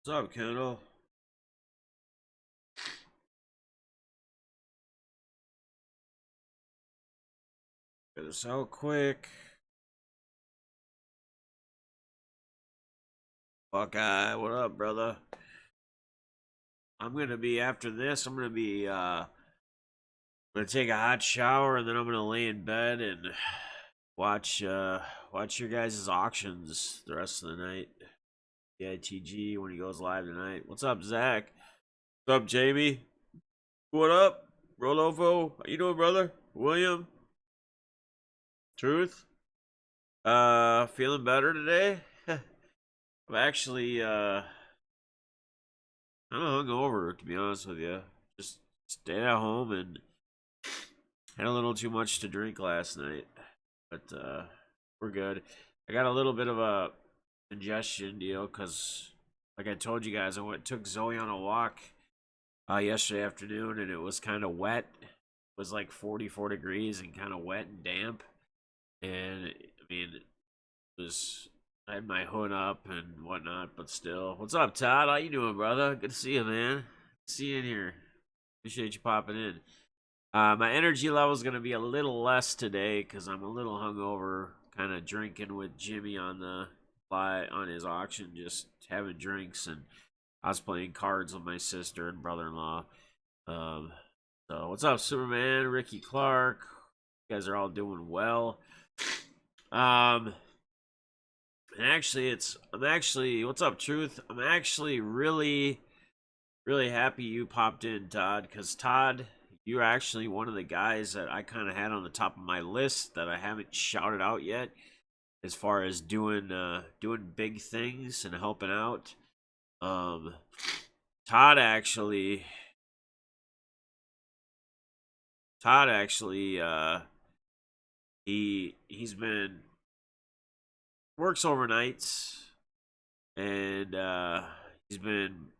What's up, Kendall? Get this out quick. Buckeye, what up, brother? I'm gonna be after this. I'm gonna take a hot shower and then I'm gonna lay in bed and watch your guys' auctions the rest of the night. The ITG when he goes live tonight. What's up, Zach? What's up, Jamie? What up, Rolofo? How you doing, brother? William? Truth? Feeling better today? I'm actually I'm hungover, to be honest with you. Just stayed at home and had a little too much to drink last night, but we're good. I got a little bit of a congestion deal because, like I told you guys, took Zoe on a walk yesterday afternoon, and it was kind of wet. It was like 44 degrees and kind of wet and damp, and I mean, it was. I had my hood up and whatnot, but still. What's up, Todd? How you doing, brother? Good to see you, man. See you in here. Appreciate you popping in. My energy level is going to be a little less today because I'm a little hungover, kind of drinking with Jimmy on the fly on his auction, just having drinks, and I was playing cards with my sister and brother-in-law. Um, so what's up, Superman? Ricky Clark? You guys are all doing well. Um, and actually, what's up, Truth? I'm actually really happy you popped in, Todd, because Todd, you're actually one of the guys that I kind of had on the top of my list that I haven't shouted out yet, as far as doing big things and helping out. Um, Todd actually, Todd actually, he's been works overnights and he's been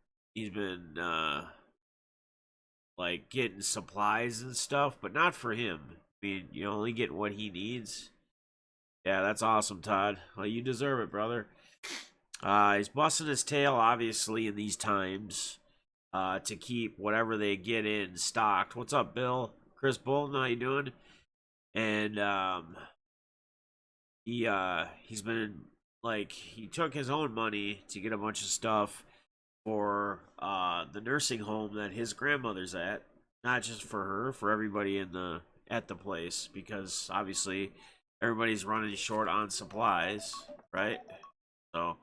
like getting supplies and stuff, but not for him. I mean, you only get what he needs. Yeah, that's awesome, Todd. Well, you deserve it, brother. He's busting his tail, obviously, in these times to keep whatever they get in stocked. What's up, Bill? Chris Bolton, how you doing? And he's been like he took his own money to get a bunch of stuff for the nursing home that his grandmother's at, not just for her, for everybody in the at the place, because obviously everybody's running short on supplies, right? So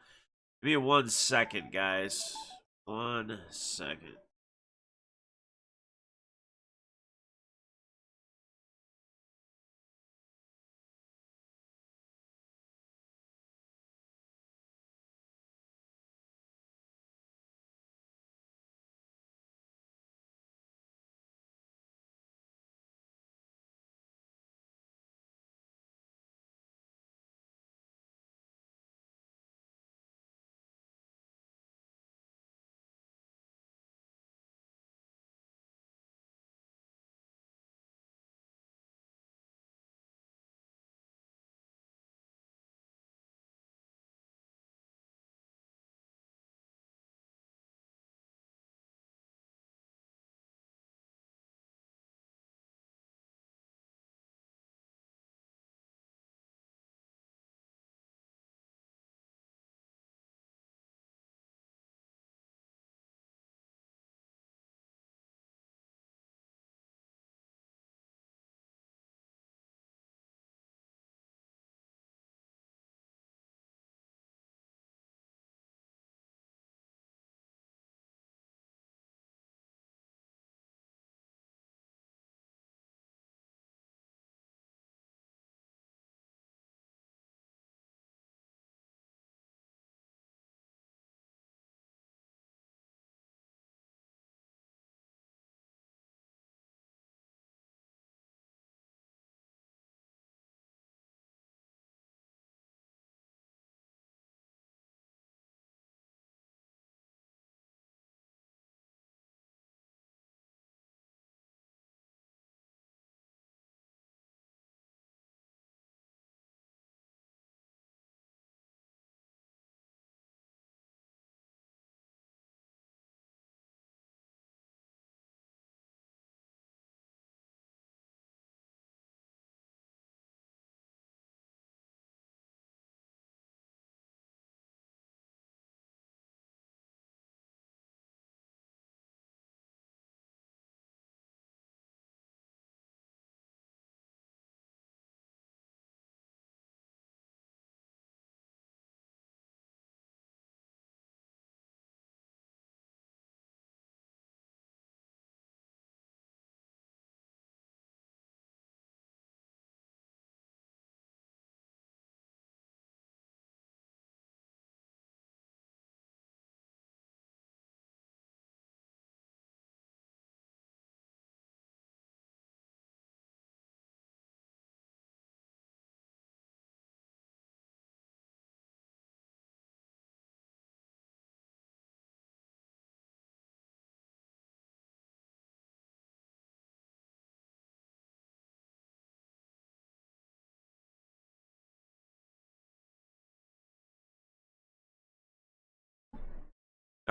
give me 1 second, guys. 1 second.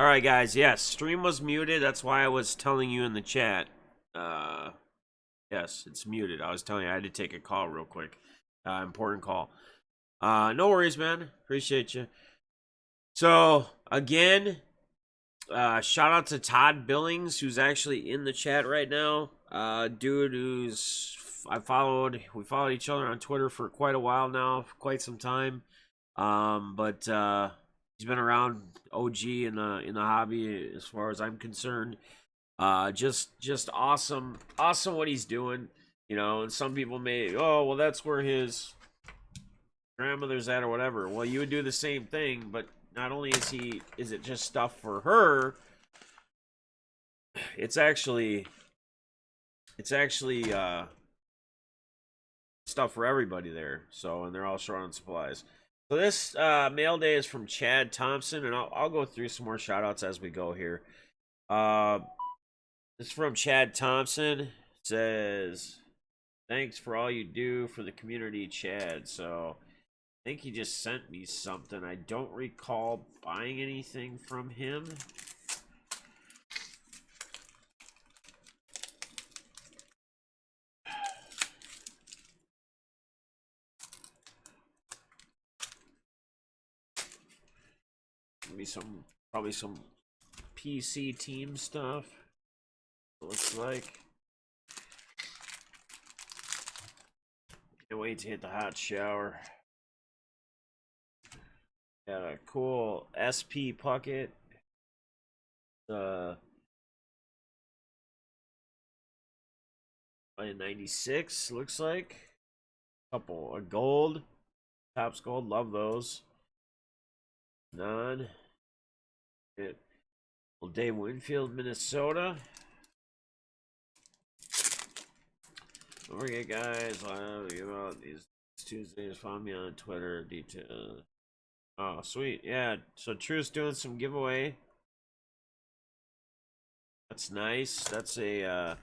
All right, guys. Yes, stream was muted. That's why I was telling you in the chat. Yes, it's muted. I was telling you I had to take a call real quick. Important call. No worries, man. Appreciate you. So again, shout out to Todd Billings, who's actually in the chat right now. Dude who's we followed each other on Twitter for quite a while now, for quite some time. But he's been around OG in the hobby as far as I'm concerned. Just awesome what he's doing. You know, and some people may, oh well, that's where his grandmother's at or whatever. Well, you would do the same thing, but not only is it just stuff for her, it's actually stuff for everybody there. So, and they're all short on supplies. So this mail day is from Chad Thompson, and I'll go through some more shout outs as we go here. This is from Chad Thompson. It says, thanks for all you do for the community, Chad. So I think he just sent me something. I don't recall buying anything from him. Maybe probably some PC team stuff. It looks like. Can't wait to hit the hot shower. Got a cool SP Puckett. 96 looks like. Couple of gold. Topps gold, love those. None. Well, Dave Winfield, Minnesota. Don't forget, guys, about these Tuesdays. Follow me on Twitter. Details. Oh, sweet. Yeah, so True's doing some giveaway. That's nice. That's an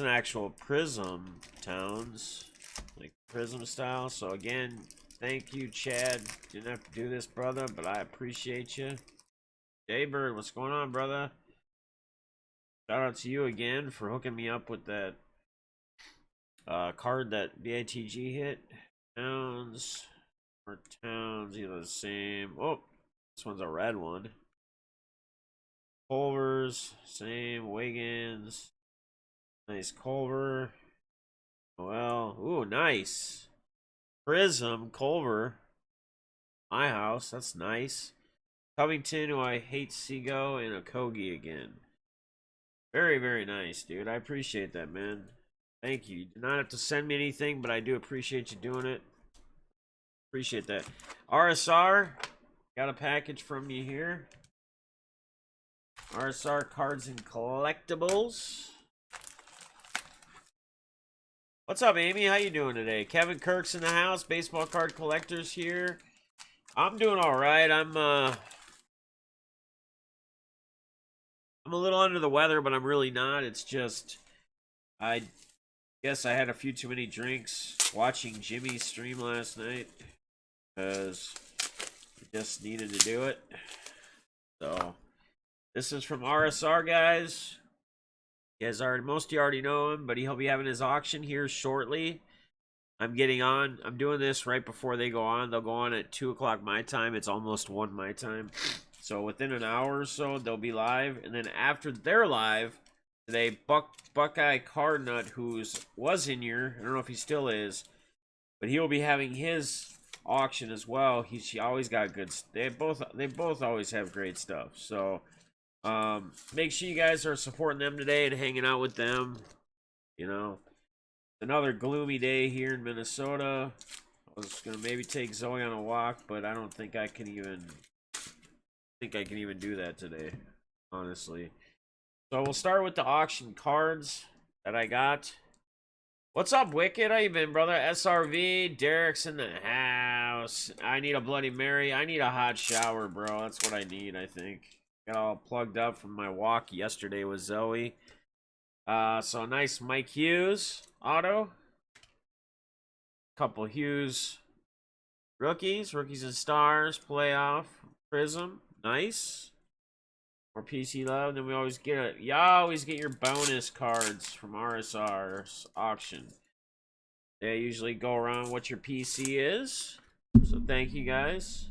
actual Prism Towns, like Prism style. So again, thank you, Chad. Didn't have to do this, brother, but I appreciate you. Jaybird, what's going on, brother? Shout out to you again for hooking me up with that card that BITG hit. Towns or Towns, either the same. Oh, this one's a red one. Culvers, same. Wiggins, nice Culver. Well, ooh, nice. Prism, Culver. My house, that's nice. Covington, who I hate to see go, and a Kogi again. Very, very nice, dude. I appreciate that, man. Thank you. You do not have to send me anything, but I do appreciate you doing it. Appreciate that. RSR, got a package from you here. RSR Cards and Collectibles. What's up, Amy? How you doing today? Kevin Kirk's in the house. Baseball card collectors here. I'm doing all right. I'm a little under the weather, but I'm really not. It's just, I guess I had a few too many drinks watching Jimmy's stream last night because I just needed to do it. So this is from RSR, guys. You guys most of you already know him, but he'll be having his auction here shortly. I'm doing this right before they go on. They'll go on at 2 o'clock my time. It's almost 1 my time. So within an hour or so, they'll be live. And then after they're live, today, Buckeye Cardnut, who was in here, I don't know if he still is, but he will be having his auction as well. He always got good. They both always have great stuff. So make sure you guys are supporting them today and hanging out with them. You know, another gloomy day here in Minnesota. I was gonna maybe take Zoe on a walk, but I don't think I can even do that today, honestly. So we'll start with the auction cards that I got. What's up, Wicked? How you been, brother? SRV, Derek's in the house. I need a Bloody Mary. I need a hot shower, bro. That's what I need, I think. Got all plugged up from my walk yesterday with Zoe. So nice Mike Hughes auto. Couple Hughes rookies and stars, playoff, Prism. Nice. More PC love. Then we always get you always get your bonus cards from RSR's auction. They usually go around what your PC is. So thank you guys.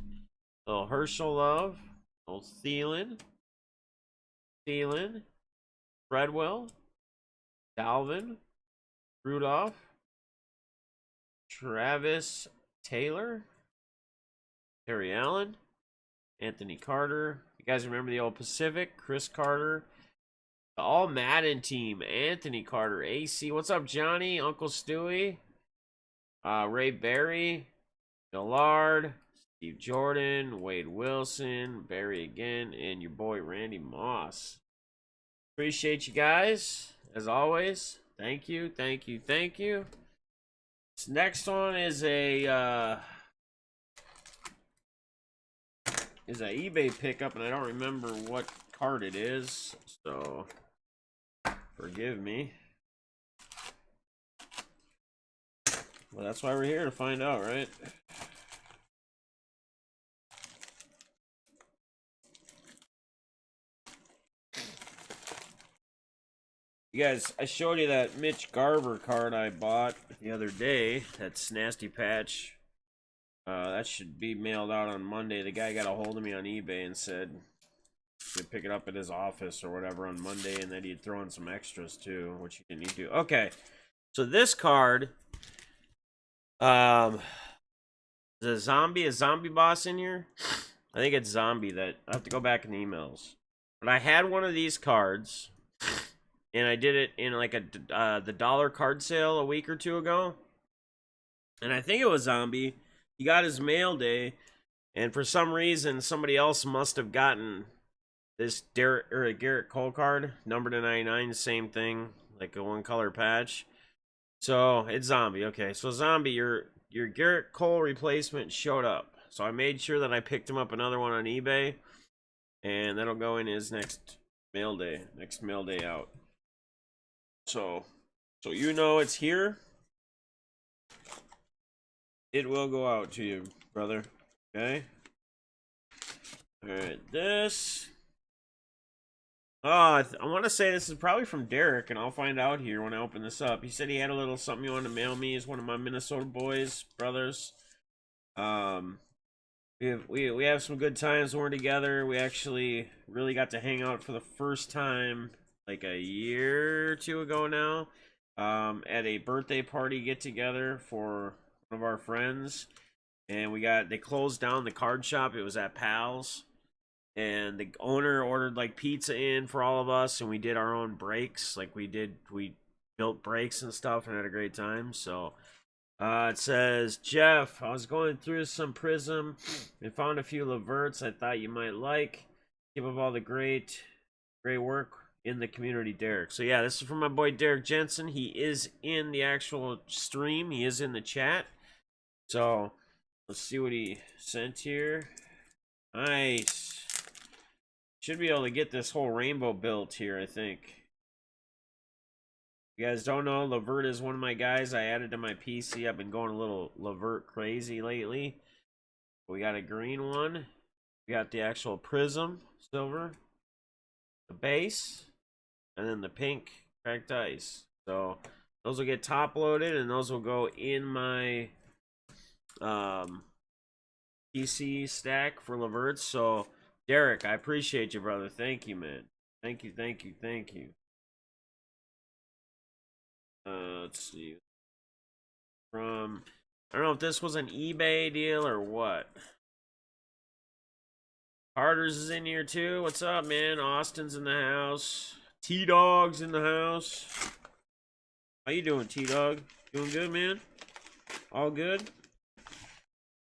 A little Herschel love. A little Thielen. Fredwell. Dalvin. Rudolph. Travis Taylor. Terry Allen. Anthony Carter. You guys remember the old Pacific? Chris Carter. The All Madden team. Anthony Carter. AC. What's up, Johnny? Uncle Stewie. Ray Berry. Gillard. Steve Jordan. Wade Wilson. Barry again. And your boy Randy Moss. Appreciate you guys. As always. Thank you. Thank you. Thank you. This next one is a eBay pickup, and I don't remember what card it is, so forgive me. Well, that's why we're here, to find out, right? You guys, I showed you that Mitch Garver card I bought the other day. That's Nasty Patch. That should be mailed out on Monday. The guy got a hold of me on eBay and said he'd pick it up at his office or whatever on Monday, and that he'd throw in some extras too, which he didn't need to. Okay, so this card, is a zombie boss in here? I think it's zombie. That I have to go back in the emails. But I had one of these cards, and I did it in like the dollar card sale a week or two ago, and I think it was zombie. He got his mail day, and for some reason, somebody else must have gotten this Garrett Cole card, number to 99, same thing, like a one-color patch. So it's zombie. Okay, so zombie, your Garrett Cole replacement showed up. So I made sure that I picked him up another one on eBay, and that'll go in his next mail day out. So you know it's here. It will go out to you, brother. Okay? Alright, this. I want to say this is probably from Derek, and I'll find out here when I open this up. He said he had a little something he wanted to mail me. He's one of my Minnesota boys, brothers. We have some good times when we're together. We actually really got to hang out for the first time like a year or two ago now, at a birthday party get together for one of our friends, and they closed down the card shop. It was at Pal's, and the owner ordered like pizza in for all of us, and we did our own breaks. Like we built breaks and stuff and had a great time. So it says, Jeff, I was going through some Prism and found a few Leverts I thought you might like. Keep up all the great work in the community, Derek. So yeah, this is from my boy Derek Jensen. He is in the actual stream. He is in the chat. So let's see what he sent here. Nice. Should be able to get this whole rainbow built here, I think. If you guys don't know, Levert is one of my guys I added to my PC. I've been going a little Levert crazy lately. We got a green one. We got the actual Prism silver, the base, and then the pink cracked ice. So those will get top loaded, and those will go in my PC stack for Leverts. So Derek, I appreciate you, brother. Thank you, man. Thank you. Let's see. I don't know if this was an eBay deal or what. Carter's is in here too. What's up, man? Austin's in the house. T-Dog's in the house. How you doing, T-Dog? Doing good, man? All good?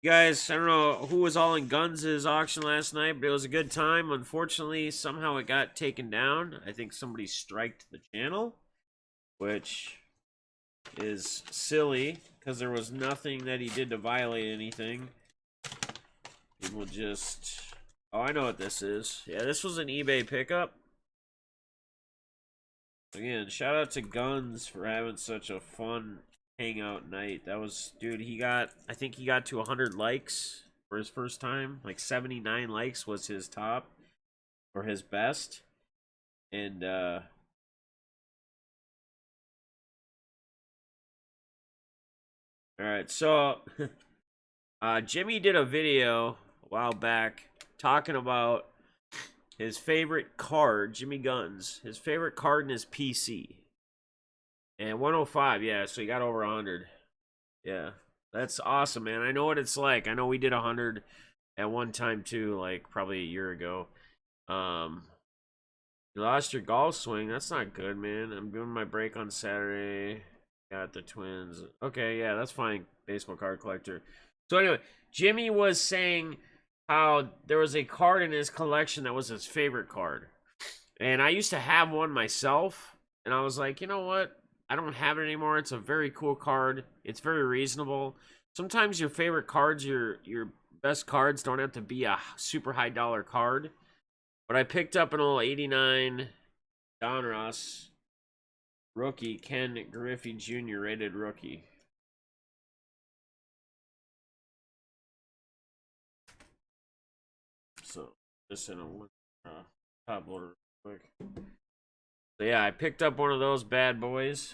You guys, I don't know who was all in Guns' auction last night, but it was a good time. Unfortunately, somehow it got taken down. I think somebody striked the channel, which is silly because there was nothing that he did to violate anything. People just... Oh, I know what this is. Yeah, this was an eBay pickup. Again, shout out to Guns for having such a fun hangout night. That was, dude, I think he got to 100 likes for his first time. Like 79 likes was his top. or his best. And all right, so Jimmy did a video a while back talking about his favorite card, Jimmy Guns, his favorite card in his PC. And 105, yeah, so he got over 100. Yeah, that's awesome, man. I know what it's like. I know we did 100 at one time too, like probably a year ago. You lost your golf swing. That's not good, man. I'm doing my break on Saturday. Got the Twins. Okay, yeah, that's fine. Baseball card collector. So anyway, Jimmy was saying how there was a card in his collection that was his favorite card. And I used to have one myself. And I was like, you know what? I don't have it anymore. It's a very cool card. It's very reasonable. Sometimes your favorite cards, your best cards don't have to be a super high dollar card. But I picked up an old 89 Donruss rookie, Ken Griffey Jr. rated rookie. So, just in a top loader real quick. So yeah, I picked up one of those bad boys.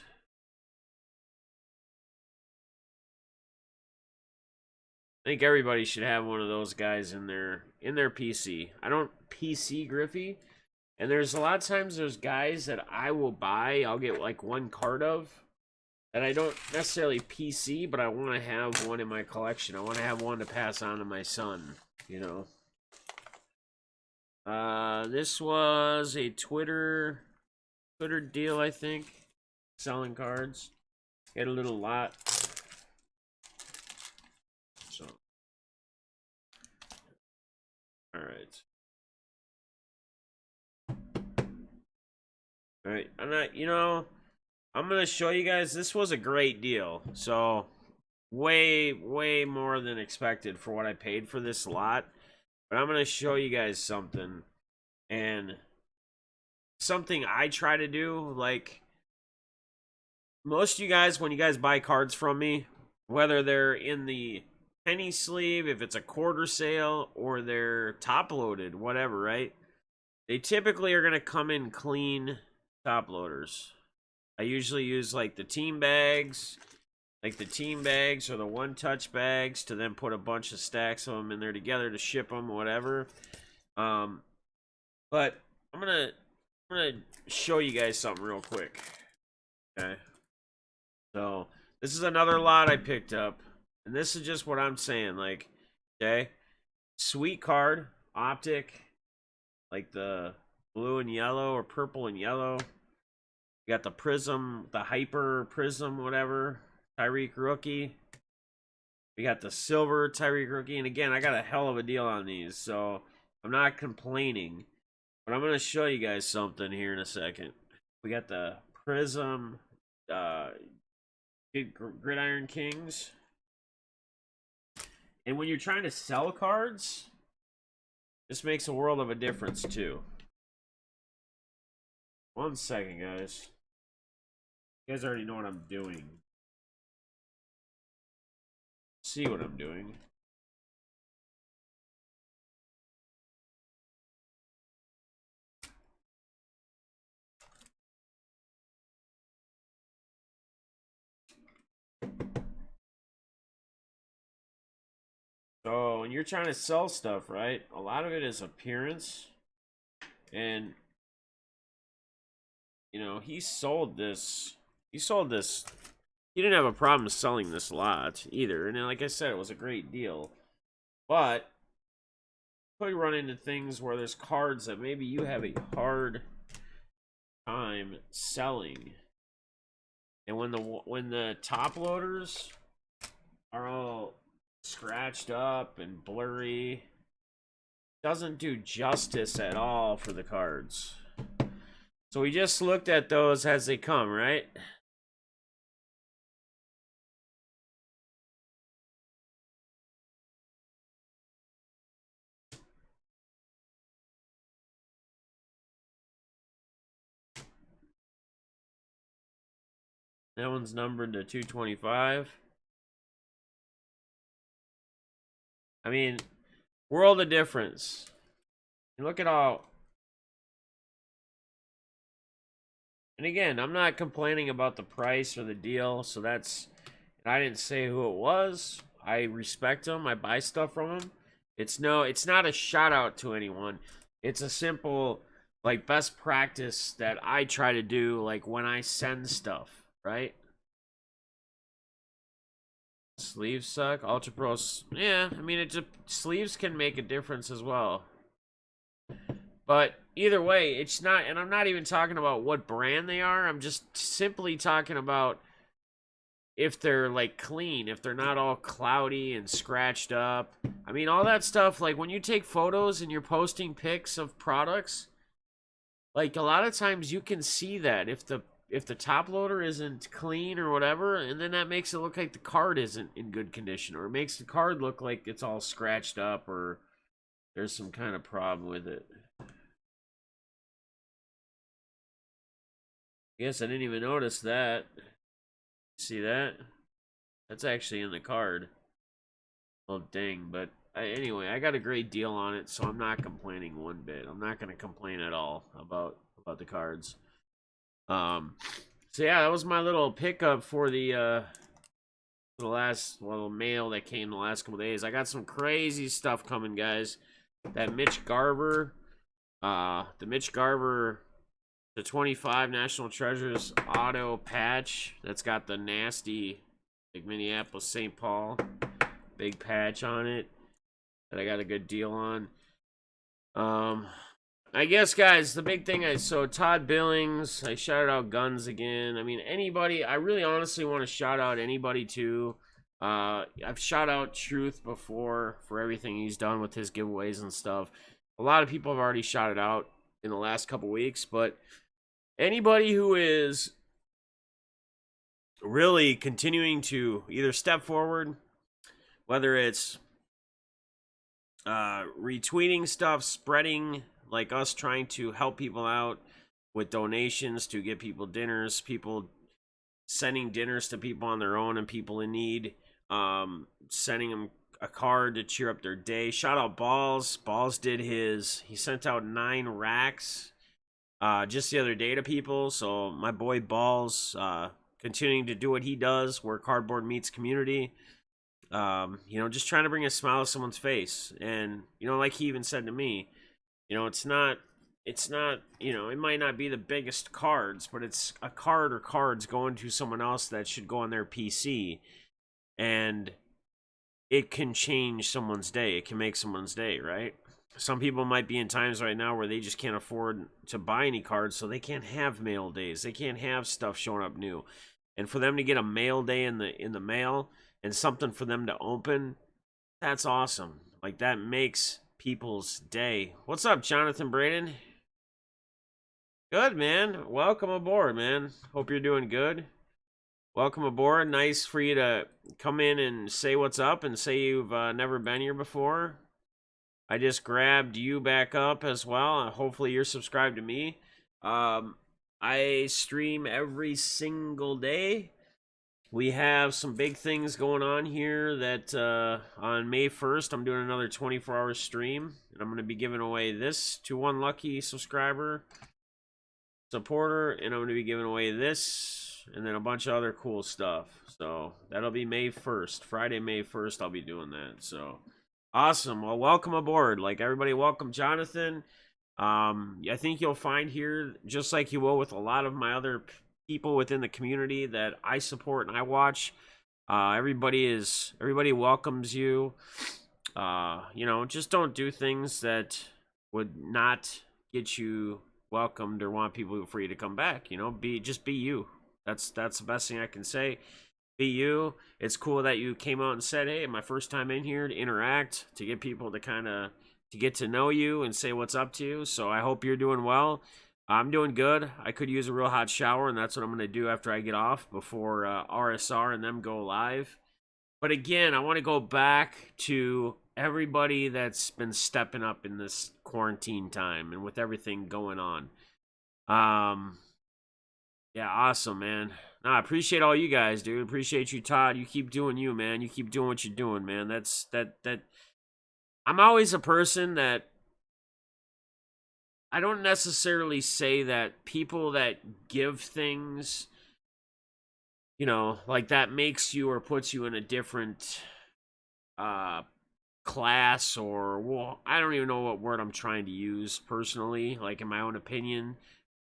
I think everybody should have one of those guys in their PC. I don't PC Griffey, and there's a lot of times there's guys that I will buy. I'll get like one card of that I don't necessarily PC, but I want to have one in my collection. I want to have one to pass on to my son. You know. This was a Twitter deal, I think, selling cards. Get a little lot. So, all right. All right, I'm not, I'm going to show you guys, this was a great deal. So, way more than expected for what I paid for this lot. But I'm going to show you guys something. And something I try to do, like, most of you guys, when you guys buy cards from me, whether they're in the penny sleeve, if it's a quarter sale, or they're top loaded, whatever, right? They typically are going to come in clean top loaders. I usually use like the team bags, or the one-touch bags, to then put a bunch of stacks of them in there together to ship them, whatever. But I'm gonna show you guys something real quick. Okay. So this is another lot I picked up, and this is just what I'm saying. Like, okay, sweet card, optic, like the blue and yellow or purple and yellow. You got the prism, the hyper prism, whatever. Tyreek rookie. We got the silver Tyreek rookie, and again, I got a hell of a deal on these, so I'm not complaining. But I'm gonna show you guys something here in a second. We got the prism, Gridiron Kings. And when you're trying to sell cards, this makes a world of a difference too. 1 second, guys. You guys already know what I'm doing. See what I'm doing. So when you're trying to sell stuff, right, a lot of it is appearance. And, you know, he sold this. He didn't have a problem selling this lot either. And like I said, it was a great deal. But you run into things where there's cards that maybe you have a hard time selling. And when the top loaders are all scratched up and blurry, doesn't do justice at all for the cards. So we just looked at those as they come, right? That one's numbered to 225. I mean, world of difference. Look at all And again, I'm not complaining about the price or the deal, so that's. I didn't say who it was. I respect him. I buy stuff from him. It's not a shout out to anyone. It's a simple like best practice that I try to do like when I send stuff, right? Sleeves suck. Ultra Pro, yeah. I mean, it just sleeves can make a difference as well. But either way, it's not. And I'm not even talking about what brand they are. I'm just simply talking about if they're like clean, if they're not all cloudy and scratched up. I mean, all that stuff. Like when you take photos and you're posting pics of products, like a lot of times you can see that if the top loader isn't clean or whatever, and then that makes it look like the card isn't in good condition, or it makes the card look like it's all scratched up or there's some kind of problem with it. I guess I didn't even notice that. See that? That's actually in the card. Well, dang, but anyway, I got a great deal on it, so I'm not complaining one bit. I'm not gonna complain at all about the cards. So yeah, that was my little pickup for the last little mail that came the last couple days. I got some crazy stuff coming, guys. That Mitch Garver, the Mitch Garver, the 25 National Treasures auto patch that's got the nasty like Minneapolis St. Paul big patch on it that I got a good deal on. I guess, guys, the big thing so Todd Billings, I shouted out Guns again. I mean, anybody, I really honestly want to shout out anybody too. I've shout out Truth before for everything he's done with his giveaways and stuff. A lot of people have already shouted out in the last couple weeks, but anybody who is really continuing to either step forward, whether it's retweeting stuff, spreading, like us trying to help people out with donations to get people dinners, people sending dinners to people on their own and people in need, sending them a card to cheer up their day. Shout out Balls. Balls did he sent out 9 racks just the other day to people. So my boy Balls continuing to do what he does, where cardboard meets community. Just trying to bring a smile to someone's face. And, like he even said to me, it's not, it might not be the biggest cards, but it's a card or cards going to someone else that should go on their PC. And it can change someone's day. It can make someone's day, right? Some people might be in times right now where they just can't afford to buy any cards, so they can't have mail days. They can't have stuff showing up new. And for them to get a mail day in the mail and something for them to open, that's awesome. Like, that makes people's day. What's up, Jonathan Braden? Good, man. Welcome aboard, man. Hope you're doing good. Welcome aboard. Nice for you to come in and say what's up and say you've never been here before. I just grabbed you back up as well. Hopefully you're subscribed to me. I stream every single day. We have some big things going on here that on May 1st, I'm doing another 24-hour stream. And I'm going to be giving away this to one lucky subscriber, supporter. And I'm going to be giving away this and then a bunch of other cool stuff. So that'll be May 1st. Friday, May 1st, I'll be doing that. So awesome. Well, welcome aboard. Like, everybody, welcome Jonathan. I think you'll find here, just like you will with a lot of my other people within the community that I support and I watch, everybody welcomes you. Just don't do things that would not get you welcomed or want people for you to come back. Just be you. That's the best thing I can say. Be you. It's cool that you came out and said, hey, my first time in here, to interact, to get people to get to know you and say what's up to you. So I hope you're doing well. I'm doing good. I could use a real hot shower, and that's what I'm going to do after I get off before RSR and them go live. But again, I want to go back to everybody that's been stepping up in this quarantine time and with everything going on. Yeah, awesome, man. I appreciate all you guys, dude. Appreciate you, Todd. You keep doing you, man. You keep doing what you're doing, man. That I'm always a person that I don't necessarily say that people that give things, like that makes you or puts you in a different uh class, or, well, I don't even know what word I'm trying to use personally, like in my own opinion.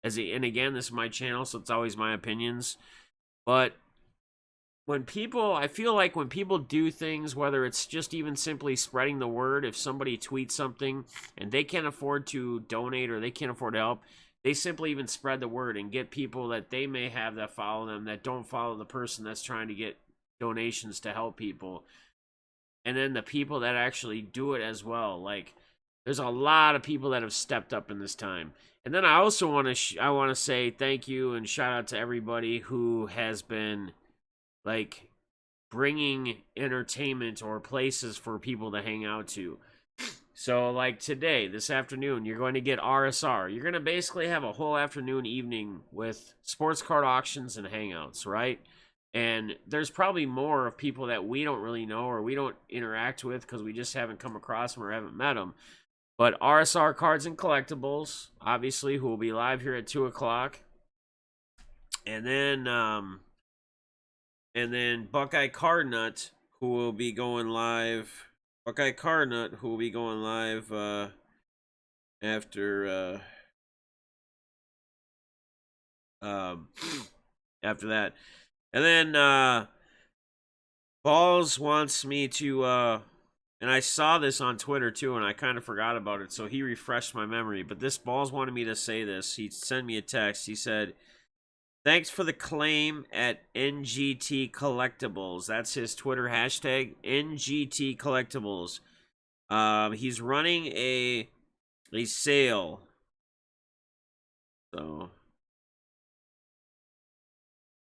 And again, this is my channel, so it's always my opinions. But I feel like when people do things, whether it's just even simply spreading the word, if somebody tweets something and they can't afford to donate or they can't afford to help, they simply even spread the word and get people that they may have that follow them that don't follow the person that's trying to get donations to help people. And then the people that actually do it as well. Like, there's a lot of people that have stepped up in this time. And then I also want to say thank you and shout out to everybody who has been, like, bringing entertainment or places for people to hang out to. So, like today, this afternoon, you're going to get RSR. You're going to basically have a whole afternoon, evening with sports card auctions and hangouts, right? And there's probably more of people that we don't really know or we don't interact with because we just haven't come across them or haven't met them. But RSR Cards and Collectibles, obviously, who will be live here at 2 o'clock. And then Buckeye Card Nut, who will be going live. Buckeye Card Nut, who will be going live after after that. And then Balls wants me to and I saw this on Twitter too, and I kind of forgot about it, so he refreshed my memory. But this Balls wanted me to say this. He sent me a text. He said, "Thanks for the claim at NGT Collectibles." That's his Twitter hashtag, NGT Collectibles. He's running a sale. So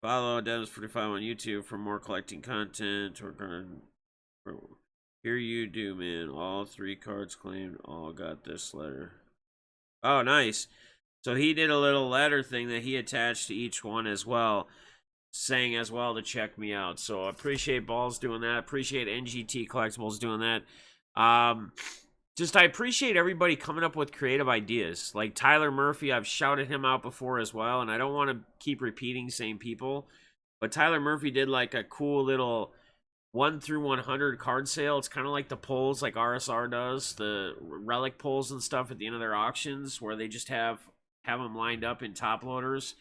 follow Defness45 on YouTube for more collecting content. We're gonna here you do, man. All 3 cards claimed. All got this letter. Oh, nice. So he did a little letter thing that he attached to each one as well, saying as well to check me out. So I appreciate Balls doing that. Appreciate NGT Collectibles doing that. Just I appreciate everybody coming up with creative ideas. Like Tyler Murphy, I've shouted him out before as well, and I don't want to keep repeating same people, but Tyler Murphy did like a cool little 1 through 100 card sale. It's kind of like the polls like RSR does, the relic polls and stuff at the end of their auctions, where they just have them lined up in top loaders,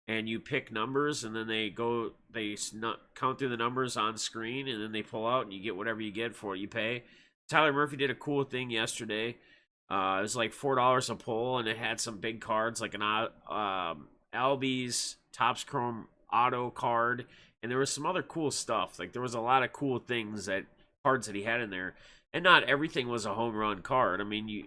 and you pick numbers, and then they count through the numbers on screen, and then they pull out, and you get whatever you get for it. You pay. Tyler Murphy did a cool thing yesterday. It was like $4 a pull, and it had some big cards like an Albies Topps Chrome Auto card, and there was some other cool stuff. Like there was a lot of cool things cards that he had in there, and not everything was a home run card. I mean, you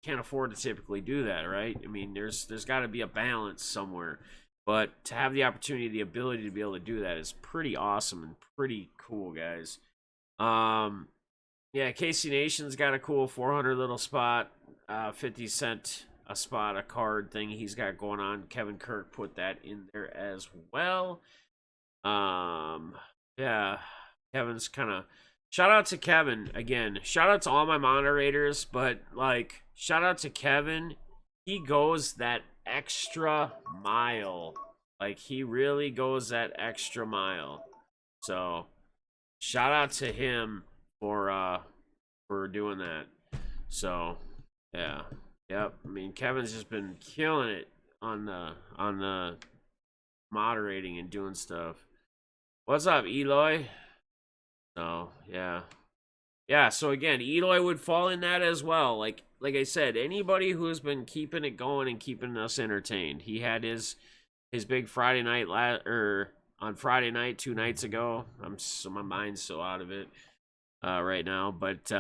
can't afford to typically do that, right? I mean, there's got to be a balance somewhere. But to have the opportunity, the ability to be able to do that is pretty awesome and pretty cool, guys. Yeah, Casey Nation's got a cool 400 little spot, 50 cent a spot, a card thing he's got going on. Kevin Kirk put that in there as well. Yeah, Kevin's kind of, shout out to Kevin again. Shout out to all my moderators, but like, shout out to Kevin. He goes that extra mile. Like, he really goes that extra mile. So, shout out to him for doing that. So, yeah. Yep. I mean, Kevin's just been killing it on the moderating and doing stuff. What's up, Eloy? So, yeah. Yeah, so again, Eloy would fall in that as well. Like I said, anybody who's been keeping it going and keeping us entertained. He had his big Friday night on Friday night 2 nights ago. My mind's so out of it right now, but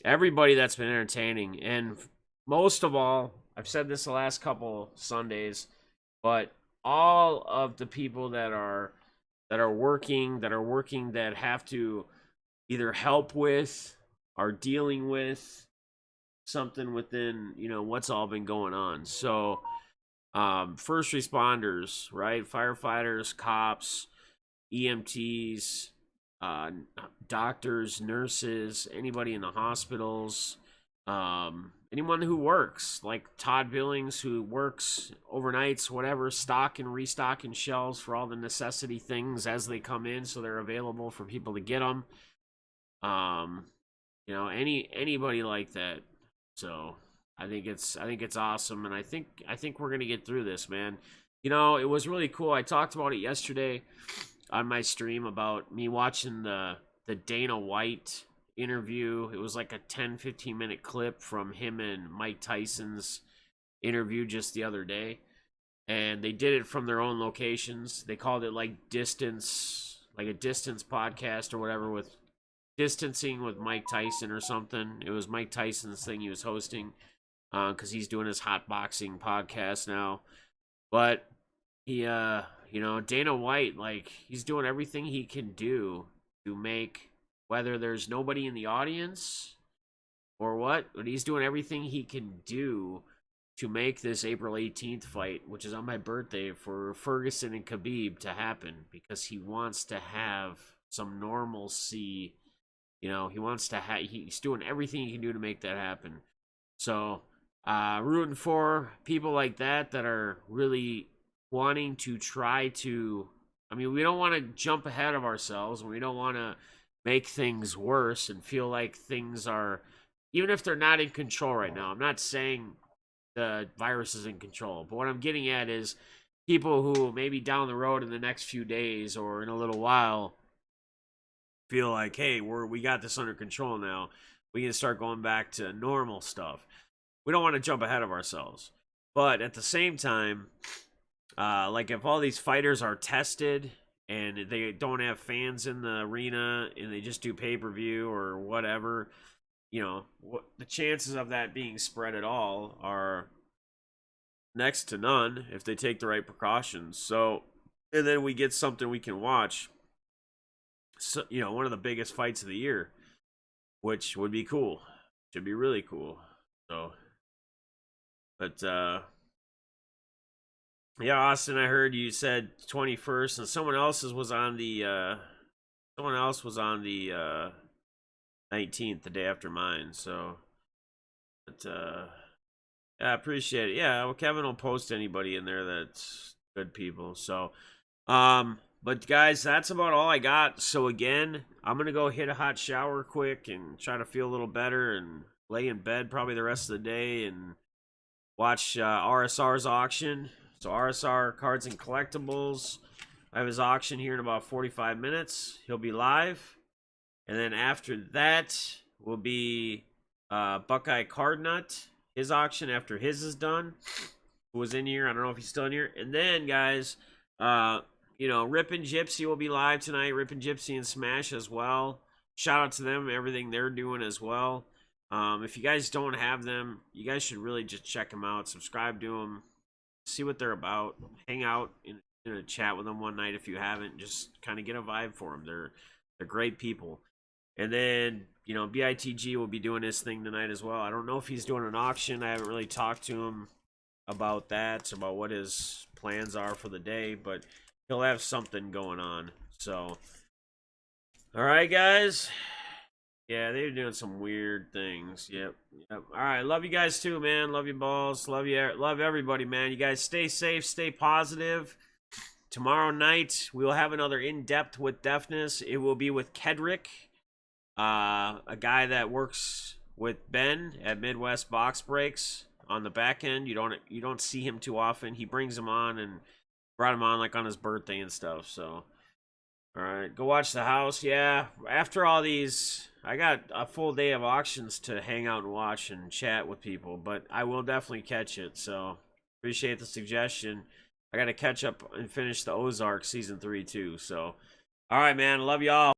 everybody that's been entertaining, and most of all, I've said this the last couple Sundays, but all of the people that are working that have to either help with or dealing with something within, what's all been going on. So first responders, right? Firefighters, cops, EMTs, doctors, nurses, anybody in the hospitals, anyone who works, like Todd Billings, who works overnights, whatever, stock and restocking shelves for all the necessity things as they come in, so they're available for people to get them. You know, anybody like that. So I think it's awesome, and I think we're gonna get through this, man. You know, it was really cool. I talked about it yesterday on my stream about me watching the Dana White interview. It was like a 10-15 minute clip from him and Mike Tyson's interview just the other day. And they did it from their own locations. They called it like distance, like a distance podcast or whatever, with distancing with Mike Tyson or something. It was Mike Tyson's thing he was hosting, because he's doing his hot boxing podcast now. But he, you know, Dana White, like, he's doing everything he can do to make, whether there's nobody in the audience or what, but he's doing everything he can do to make this April 18th fight, which is on my birthday, for Ferguson and Khabib to happen, because he wants to have some normalcy. You know, he wants to have, he's doing everything he can do to make that happen. So, rooting for people like that are really wanting to try to, I mean, we don't want to jump ahead of ourselves, and we don't want to make things worse and feel like things are, even if they're not in control right now. I'm not saying the virus is in control, but what I'm getting at is people who maybe down the road in the next few days or in a little while feel like, hey, we got this under control now. We can start going back to normal stuff. We don't want to jump ahead of ourselves. But at the same time, like, if all these fighters are tested and they don't have fans in the arena and they just do pay-per-view or whatever, you know, the chances of that being spread at all are next to none if they take the right precautions. So, and then we get something we can watch. So, you know, one of the biggest fights of the year, which would be cool. Should be really cool. So, but, yeah, Austin, I heard you said 21st, and someone else was on the 19th, the day after mine. So, but, yeah, I appreciate it. Yeah, well, Kevin will post anybody in there that's good people. So, but guys, that's about all I got. So again, I'm gonna go hit a hot shower quick and try to feel a little better and lay in bed probably the rest of the day and watch RSR's auction. So RSR Cards and Collectibles, I have his auction here in about 45 minutes. He'll be live. And then after that will be Buckeye Card Nut, his auction after his is done. Who was in here? I don't know if he's still in here. And then, guys, you know, Rip and Gypsy will be live tonight. Rip and Gypsy and Smash as well. Shout out to them, everything they're doing as well. If you guys don't have them, you guys should really just check them out. Subscribe to them. See what they're about. Hang out in a chat with them one night if you haven't. Just kind of get a vibe for them. They're great people. And then, you know, BITG will be doing his thing tonight as well. I don't know if he's doing an auction. I haven't really talked to him about that, about what his plans are for the day, but he'll have something going on. So, all right, guys. Yeah, they're doing some weird things. Yep. All right, love you guys too, man. Love you, balls. Love you. Love everybody, man. You guys stay safe, stay positive. Tomorrow night we will have another in-depth with Defness. It will be with Kedrick, a guy that works with Ben at Midwest Box Breaks on the back end. You don't see him too often. He brings him on and brought him on like on his birthday and stuff. So, all right, go watch the house. Yeah, after all these, I got a full day of auctions to hang out and watch and chat with people, but I will definitely catch it. So, appreciate the suggestion. I got to catch up and finish the Ozark season 3 too. So, all right, man, love y'all.